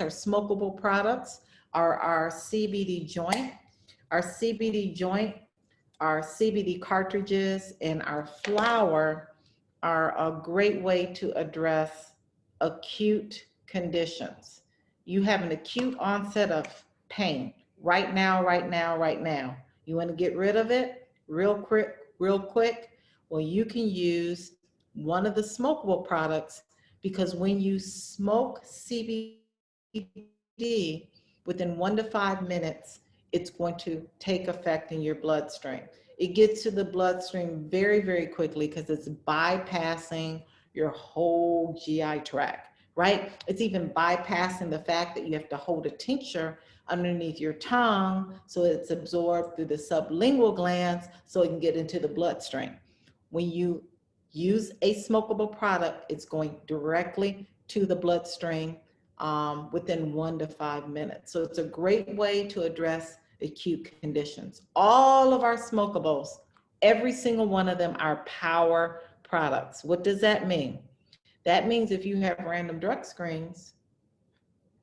our Smokeable Products, are our CBD joint. Our CBD joint, our CBD cartridges, and our flower are a great way to address acute conditions. You have an acute onset of pain right now, right now, right now. You want to get rid of it real quick, real quick. Well, you can use one of the smokable products, because when you smoke CBD, within 1 to 5 minutes, it's going to take effect in your bloodstream. It gets to the bloodstream very, very quickly because it's bypassing your whole GI tract, right? It's even bypassing the fact that you have to hold a tincture underneath your tongue so it's absorbed through the sublingual glands so it can get into the bloodstream. When you use a smokable product, it's going directly to the bloodstream within 1 to 5 minutes. So it's a great way to address acute conditions. All of our smokables, every single one of them are power products. What does that mean? That means if you have random drug screens,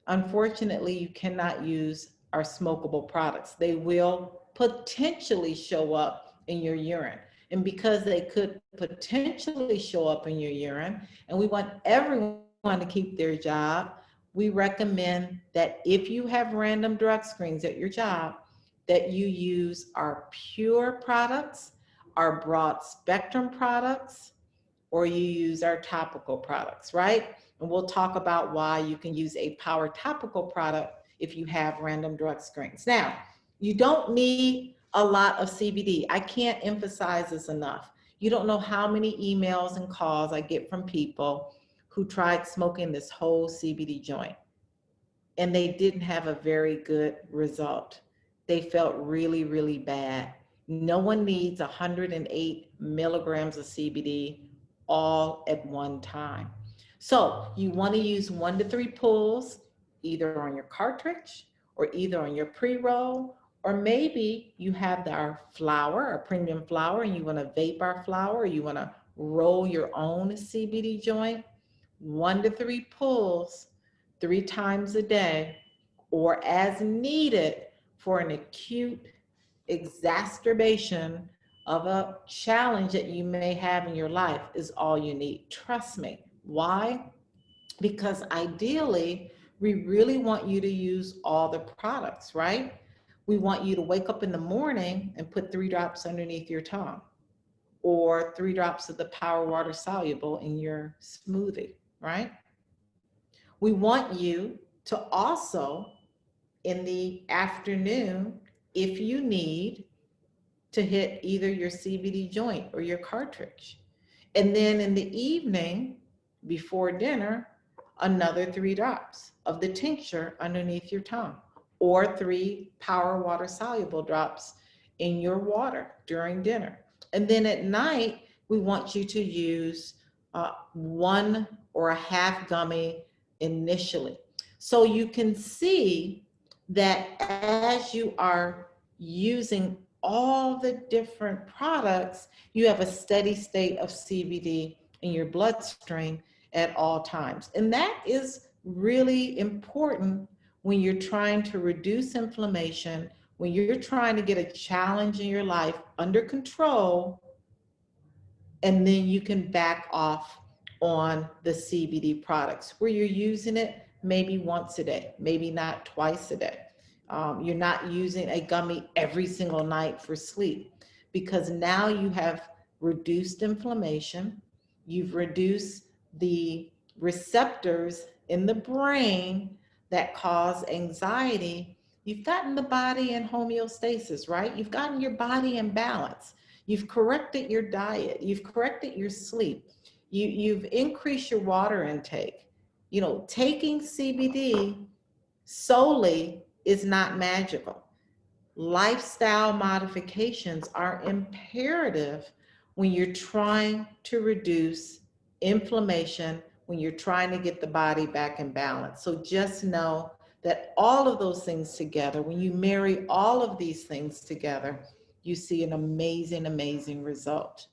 unfortunately, you cannot use our smokable products. They will potentially show up in your urine. And because they could potentially show up in your urine, and we want everyone to keep their job, we recommend that if you have random drug screens at your job, that you use our pure products, our broad spectrum products, or you use our topical products, right? And we'll talk about why you can use a power topical product if you have random drug screens. Now, you don't need a lot of CBD. I can't emphasize this enough. You don't know how many emails and calls I get from people who tried smoking this whole CBD joint, and they didn't have a very good result. They felt really, really bad. No one needs 108 milligrams of CBD all at one time. So you want to use 1 to 3 pulls, either on your cartridge or either on your pre-roll, or maybe you have our flower, our premium flower, and you want to vape our flower, or you want to roll your own CBD joint. 1 to 3 pulls 3 times a day, or as needed for an acute exacerbation of a challenge that you may have in your life, is all you need. Trust me. Why? Because ideally, we really want you to use all the products, right? We want you to wake up in the morning and put 3 drops underneath your tongue, or 3 drops of the power water soluble in your smoothie, right? We want you to also, in the afternoon, if you need, to hit either your CBD joint or your cartridge. And then in the evening, before dinner, another 3 drops of the tincture underneath your tongue, or 3 power water soluble drops in your water during dinner. And then at night, we want you to use 1 or a half gummy initially. So you can see that as you are using all the different products, you have a steady state of CBD in your bloodstream at all times. And that is really important when you're trying to reduce inflammation, when you're trying to get a challenge in your life under control, and then you can back off on the CBD products where you're using it maybe once a day, maybe not twice a day. You're not using a gummy every single night for sleep, because now you have reduced inflammation, you've reduced the receptors in the brain that cause anxiety. You've gotten the body in homeostasis, right? You've gotten your body in balance. You've corrected your diet. You've corrected your sleep. You've increased your water intake. You know, taking CBD solely is not magical. Lifestyle modifications are imperative when you're trying to reduce inflammation, when you're trying to get the body back in balance. So just know that all of those things together, when you marry all of these things together, you see an amazing, amazing result.